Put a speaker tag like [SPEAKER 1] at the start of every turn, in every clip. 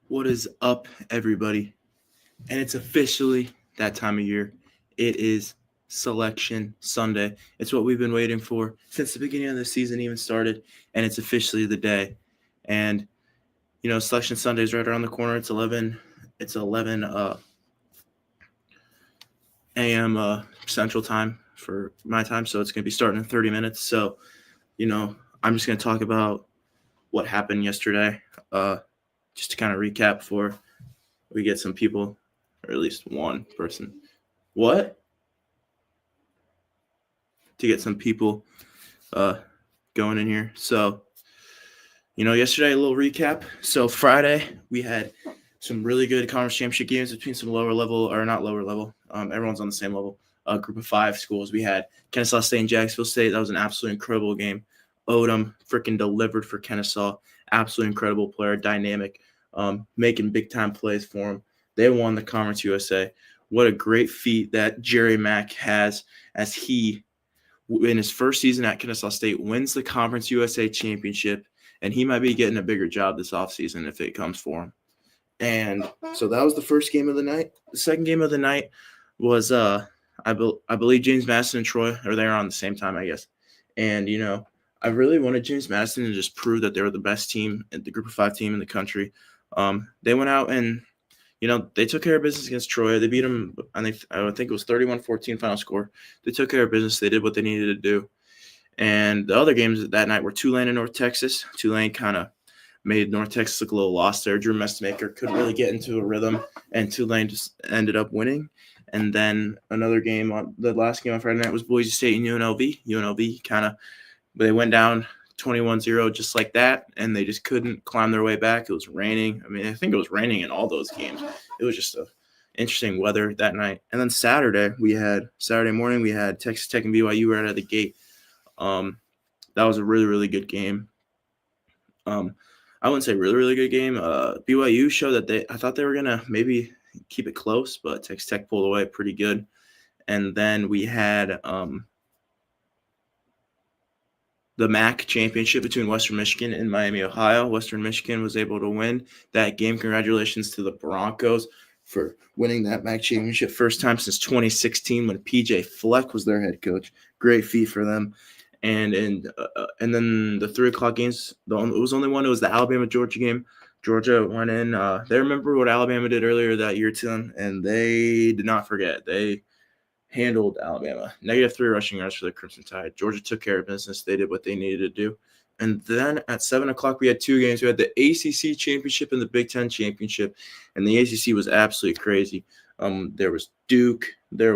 [SPEAKER 1] What is up, everybody? And it's officially that time of year. It is Selection Sunday. It's what we've been waiting for since the beginning of the season even started, and it's officially the day. And Selection Sunday is right around the corner. It's 11 a.m. Central Time for my time, so it's going to be starting in 30 minutes. So, I'm just going to talk about what happened yesterday, just to kind of recap before we get some people, or at least one person. What? To get some people uh, going in here. So, yesterday, a little recap. So, Friday, we had some really good conference championship games between some lower level, or not lower level, everyone's on the same level, group of five schools. We had Kennesaw State and Jacksonville State. That was an absolutely incredible game. Odom freaking delivered for Kennesaw. Absolutely incredible player, dynamic, making big-time plays for him. They won the Conference USA. What a great feat that Jerry Mack has as he, in his first season at Kennesaw State, wins the Conference USA championship, and he might be getting a bigger job this offseason if it comes for him. And so that was the first game of the night. The second game of the night was, I believe James Madison and Troy, or they were on the same time, I guess. And, I really wanted James Madison to just prove that they were the best team, the group of five team in the country. They went out and, they took care of business against Troy. They beat them, I think it was 31-14 final score. They took care of business. They did what they needed to do. And the other games that night were Tulane and North Texas. Tulane kind of made North Texas look a little lost there. Drew Messmaker couldn't really get into a rhythm, and Tulane just ended up winning. And then another game, the last game on Friday night was Boise State and UNLV. UNLV they went down 21-0 just like that, and they just couldn't climb their way back. It was raining. I mean, I think it was raining in all those games. It was just interesting weather that night. And then Saturday morning, we had Texas Tech and BYU right out of the gate. That was a really, really good game. I wouldn't say really, really good game. BYU showed that I thought they were going to maybe keep it close, but Texas Tech pulled away pretty good. And then we had the MAC championship between Western Michigan and Miami, Ohio. Western Michigan was able to win that game. Congratulations to the Broncos for winning that MAC championship. First time since 2016 when PJ Fleck was their head coach. Great feat for them. And then the 3 o'clock games, it was only one. It was the Alabama-Georgia game. Georgia went in. They remember what Alabama did earlier that year to them, and they did not forget. They handled Alabama. -3 rushing yards for the Crimson Tide. Georgia took care of business. They did what they needed to do. And then at 7 o'clock, we had 2 games. We had the ACC championship and the Big Ten championship, and the ACC was absolutely crazy. There was Duke. It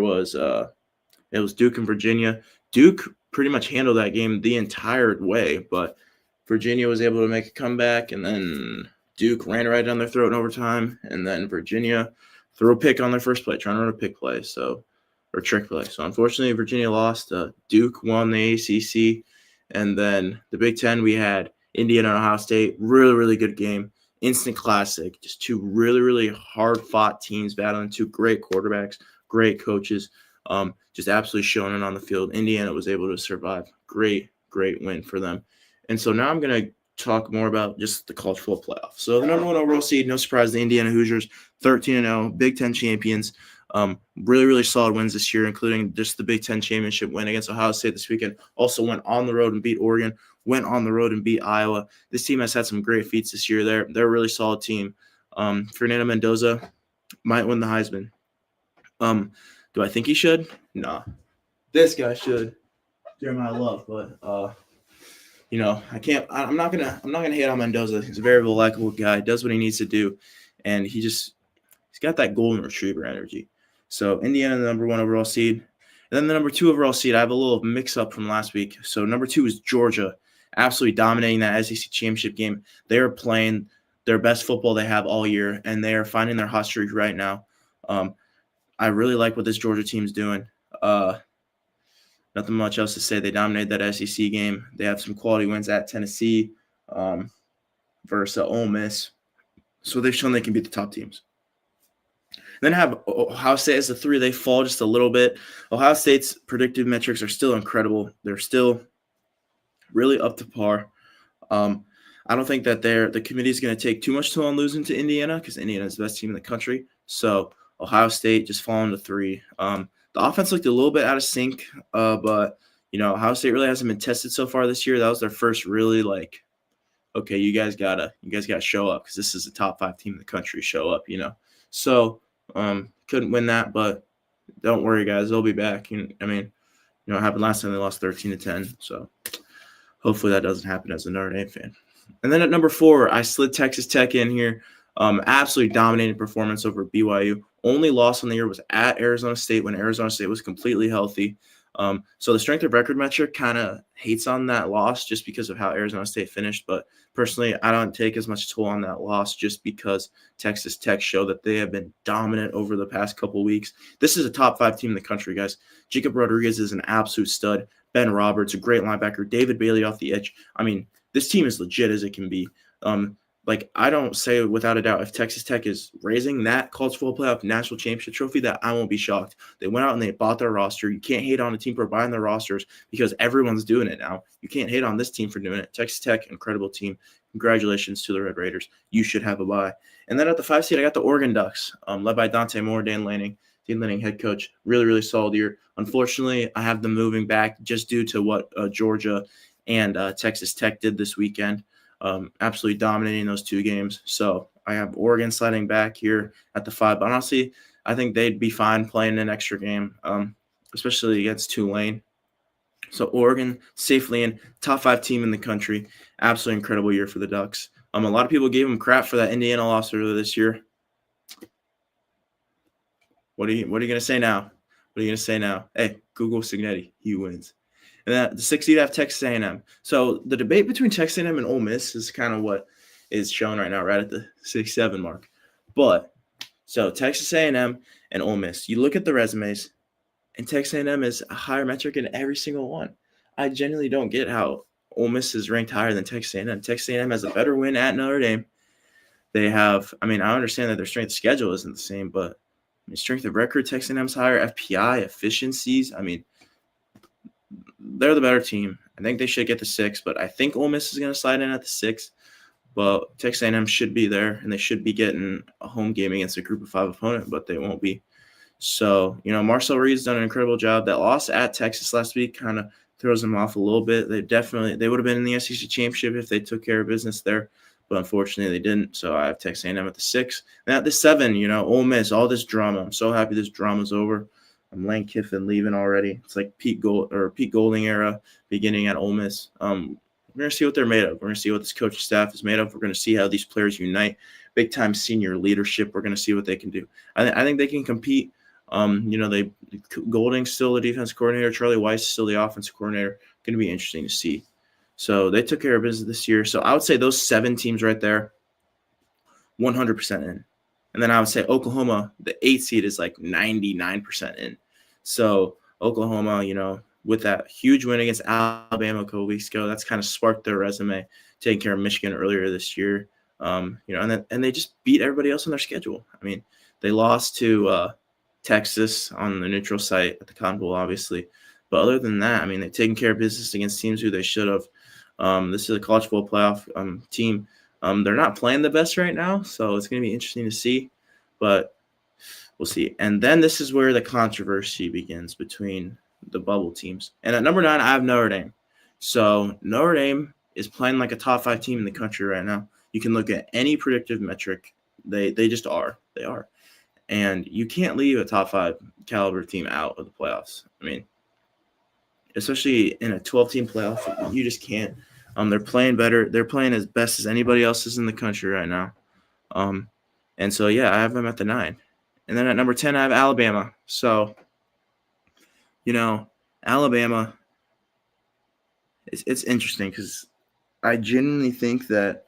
[SPEAKER 1] was Duke and Virginia. Duke pretty much handled that game the entire way, but Virginia was able to make a comeback, and then Duke ran right down their throat in overtime, and then Virginia threw a pick on their first play, trying to run a pick play, or trick play. So unfortunately, Virginia lost. Duke won the ACC, and then the Big Ten, we had Indiana and Ohio State. Really, really good game. Instant classic. Just 2 really, really hard-fought teams battling 2 great quarterbacks, great coaches. Just absolutely showing it on the field. Indiana was able to survive. Great, great win for them. And so now I'm going to talk more about just the college football playoff. So the number 1 overall seed, no surprise, the Indiana Hoosiers, 13-0, Big Ten champions. Really, really solid wins this year, including just the Big Ten championship win against Ohio State this weekend. Also went on the road and beat Oregon, went on the road and beat Iowa. This team has had some great feats this year. They're a really solid team. Fernando Mendoza might win the Heisman. Do I think he should? Nah. This guy should. Jeremiah Love, but I can't. I'm not gonna hate on Mendoza. He's a very likable guy. Does what he needs to do, and he's got that golden retriever energy. So Indiana, the number 1 overall seed, and then the number 2 overall seed. I have a little mix up from last week. So number 2 is Georgia, absolutely dominating that SEC championship game. They are playing their best football they have all year, and they are finding their hot streak right now. I really like what this Georgia team's doing. Nothing much else to say. They dominated that SEC game. They have some quality wins at Tennessee versus Ole Miss. So they've shown they can beat the top teams. Then have Ohio State as the 3. They fall just a little bit. Ohio State's predictive metrics are still incredible. They're still really up to par. I don't think that the committee is going to take too much toll on losing to Indiana because Indiana is the best team in the country. So Ohio State just falling to 3. The offense looked a little bit out of sync, but Ohio State really hasn't been tested so far this year. That was their first really okay, you guys gotta show up because this is a top 5 team in the country. Show up, So couldn't win that, but don't worry, guys, they'll be back. It happened last time they lost 13-10. So hopefully that doesn't happen as a Notre Dame fan. And then at number 4, I slid Texas Tech in here. Absolutely dominating performance over BYU. Only loss on the year was at Arizona State when Arizona State was completely healthy. So the strength of record metric kind of hates on that loss just because of how Arizona State finished. But personally, I don't take as much toll on that loss just because Texas Tech showed that they have been dominant over the past couple weeks. This is a top 5 team in the country, guys. Jacob Rodriguez is an absolute stud. Ben Roberts, a great linebacker. David Bailey off the edge. I mean, this team is legit as it can be. I don't say without a doubt if Texas Tech is raising that college football playoff national championship trophy that I won't be shocked. They went out and they bought their roster. You can't hate on a team for buying their rosters because everyone's doing it now. You can't hate on this team for doing it. Texas Tech, incredible team. Congratulations to the Red Raiders. You should have a bye. And then at the 5 seed, I got the Oregon Ducks, led by Dante Moore, Dan Lanning head coach. Really, really solid year. Unfortunately, I have them moving back just due to what Georgia and Texas Tech did this weekend. Absolutely dominating those 2 games. So I have Oregon sliding back here at the 5. But honestly, I think they'd be fine playing an extra game, especially against Tulane. So Oregon safely in, top 5 team in the country. Absolutely incredible year for the Ducks. A lot of people gave them crap for that Indiana loss earlier this year. What are you going to say now? Hey, Google Signetti. He wins. And then the 6th seed, I have Texas A&M. So the debate between Texas A&M and Ole Miss is kind of what is shown right now, right at the 6-7 mark. But so Texas A&M and Ole Miss, you look at the resumes, and Texas A&M is a higher metric in every single one. I genuinely don't get how Ole Miss is ranked higher than Texas A&M. Texas A&M has a better win at Notre Dame. They have, I understand that their strength of schedule isn't the same, but strength of record, Texas A&M's higher, FPI, efficiencies. They're the better team. I think they should get the 6, but I think Ole Miss is going to slide in at the 6. But Texas A&M should be there, and they should be getting a home game against a Group of 5 opponent, but they won't be. So, Marcel Reed's done an incredible job. That loss at Texas last week kind of throws them off a little bit. They would have been in the SEC championship if they took care of business there. But unfortunately, they didn't. So I have Texas A&M at the 6. And at the 7, Ole Miss, all this drama. I'm so happy this drama's over. Lane Kiffin leaving already. It's like Pete Golding era beginning at Ole Miss. We're going to see what they're made of. We're going to see what this coaching staff is made of. We're going to see how these players unite. Big-time senior leadership. We're going to see what they can do. I think they can compete. Golding's still the defense coordinator. Charlie Weiss is still the offensive coordinator. Going to be interesting to see. So they took care of business this year. So I would say those 7 teams right there, 100% in. And then I would say Oklahoma, the 8th seed is like 99% in. So Oklahoma, with that huge win against Alabama a couple weeks ago, that's kind of sparked their resume, taking care of Michigan earlier this year. And they just beat everybody else on their schedule. They lost to Texas on the neutral site at the Cotton Bowl, obviously. But other than that, they've taken care of business against teams who they should have. This is a college football playoff team. They're not playing the best right now, so it's going to be interesting to see. But we'll see. And then this is where the controversy begins between the bubble teams. And at number 9, I have Notre Dame. So Notre Dame is playing like a top 5 team in the country right now. You can look at any predictive metric. They just are. They are. And you can't leave a top 5 caliber team out of the playoffs. Especially in a 12-team playoff, you just can't. They're playing better. They're playing as best as anybody else is in the country right now. And so, yeah, I have them at the 9. And then at number 10, I have Alabama. So, Alabama, it's interesting because I genuinely think that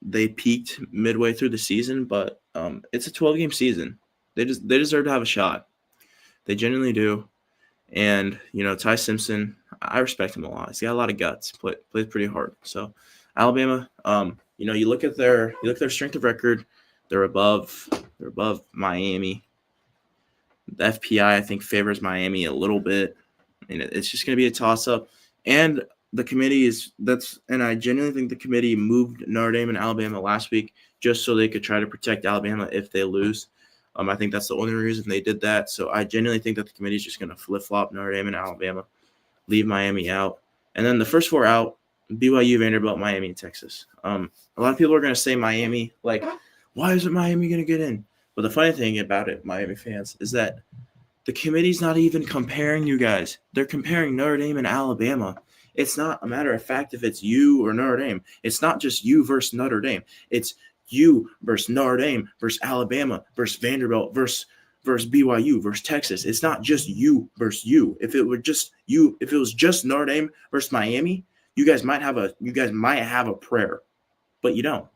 [SPEAKER 1] they peaked midway through the season, but it's a 12-game season. They deserve to have a shot. They genuinely do. And, Ty Simpson, I respect him a lot. He's got a lot of guts, plays pretty hard. So Alabama, you look at their strength of record, they're above Miami. The FPI, I think, favors Miami a little bit. It's just going to be a toss-up. And the committee and I genuinely think the committee moved Notre Dame and Alabama last week just so they could try to protect Alabama if they lose. I think that's the only reason they did that. So I genuinely think that the committee is just going to flip-flop Notre Dame and Alabama, leave Miami out. And then the first four out, BYU, Vanderbilt, Miami, and Texas. A lot of people are going to say Miami, like, why isn't Miami going to get in? But the funny thing about it, Miami fans, is that the committee's not even comparing you guys. They're comparing Notre Dame and Alabama. It's not a matter of fact if it's you or Notre Dame. It's not just you versus Notre Dame. It's you versus Notre Dame versus Alabama versus Vanderbilt versus BYU versus Texas. It's not just you versus you. If it was just Notre Dame versus Miami, you guys might have a prayer, but you don't.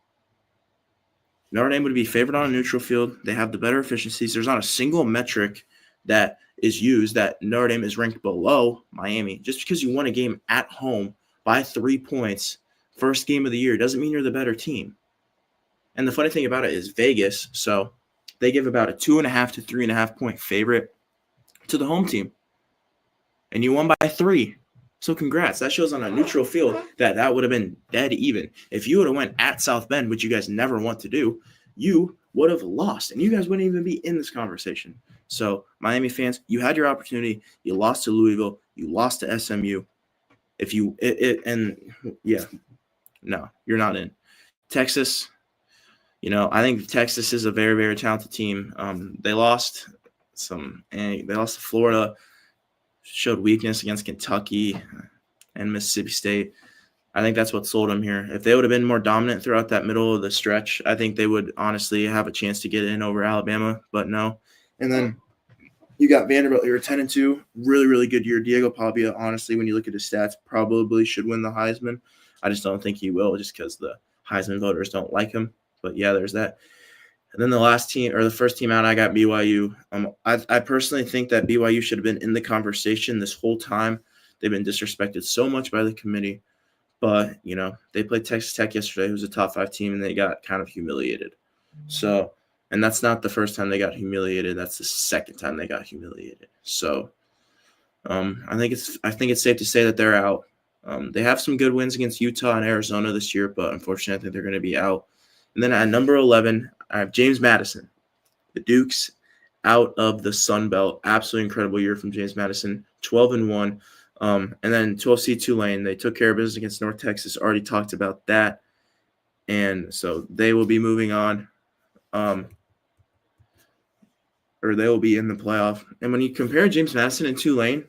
[SPEAKER 1] Notre Dame would be favored on a neutral field. They have the better efficiencies. There's not a single metric that is used that Notre Dame is ranked below Miami. Just because you won a game at home by 3 points, first game of the year, doesn't mean you're the better team. And the funny thing about it is Vegas, so they give about a 2.5 to 3.5 point favorite to the home team. And you won by 3. So congrats. That shows on a neutral field that would have been dead even. If you would have went at South Bend, which you guys never want to do, you would have lost. And you guys wouldn't even be in this conversation. So Miami fans, you had your opportunity. You lost to Louisville. You lost to SMU. No, you're not in. Texas, I think Texas is a very, very talented team. They lost to Florida, showed weakness against Kentucky and Mississippi State. I think that's what sold them here. If they would have been more dominant throughout that middle of the stretch, I think they would honestly have a chance to get in over Alabama, but no. And then you got Vanderbilt here, 10-2, really, really good year. Diego Pavia, honestly, when you look at his stats, probably should win the Heisman. I just don't think he will, just because the Heisman voters don't like him. But yeah, there's that. And then the first team out, I got BYU. I personally think that BYU should have been in the conversation this whole time. They've been disrespected so much by the committee. But, they played Texas Tech yesterday, who's a top 5 team, and they got kind of humiliated. So, and that's not the first time they got humiliated. That's the second time they got humiliated. So, I think it's safe to say that they're out. They have some good wins against Utah and Arizona this year, but unfortunately, I think they're going to be out. And then at number 11, I have James Madison. The Dukes out of the Sun Belt. Absolutely incredible year from James Madison. 12-1. And then 12 seed Tulane. They took care of business against North Texas. Already talked about that. And so they will be moving on. Or they will be in the playoff. And when you compare James Madison and Tulane,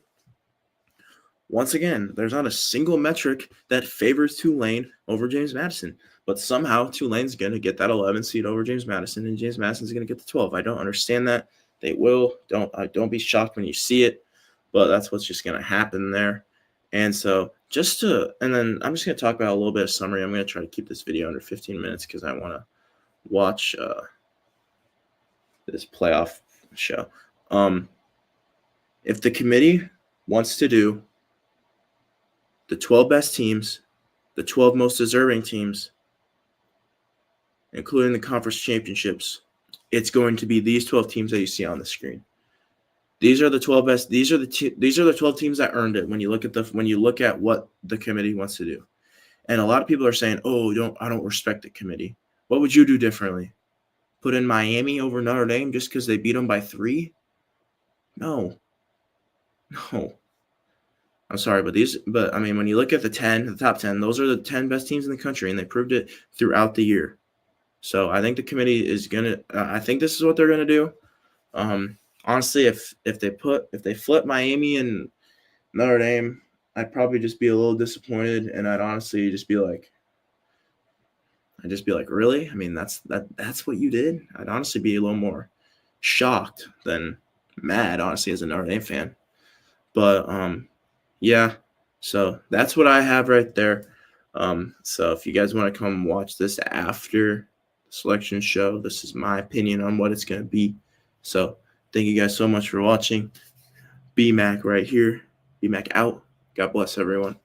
[SPEAKER 1] once again, there's not a single metric that favors Tulane over James Madison. But somehow Tulane's going to get that 11 seed over James Madison, and James Madison's going to get the 12. I don't understand that. They will. Don't be shocked when you see it, but that's what's just going to happen there. And so and then I'm just going to talk about a little bit of summary. I'm going to try to keep this video under 15 minutes because I want to watch this playoff show. If the committee wants to do the 12 best teams, the 12 most deserving teams, including the conference championships, it's going to be these 12 teams that you see on the screen. These are the 12 best. These are the 12 teams that earned it when you look at what the committee wants to do. And a lot of people are saying, "Oh, I don't respect the committee." What would you do differently? Put in Miami over Notre Dame just because they beat them by 3? No. I'm sorry, but I mean, when you look at the top 10, those are the 10 best teams in the country, and they proved it throughout the year. So I think the committee is I think this is what they're gonna do. Honestly, if they flip Miami and Notre Dame, I'd probably just be a little disappointed, and I'd honestly just be like, really? I mean, that's what you did? I'd honestly be a little more shocked than mad, honestly, as a Notre Dame fan. But yeah, so that's what I have right there. So if you guys want to come watch this after the selection show, this is my opinion on what it's going to be. So thank you guys so much for watching. BMac right here. BMac out. God bless everyone.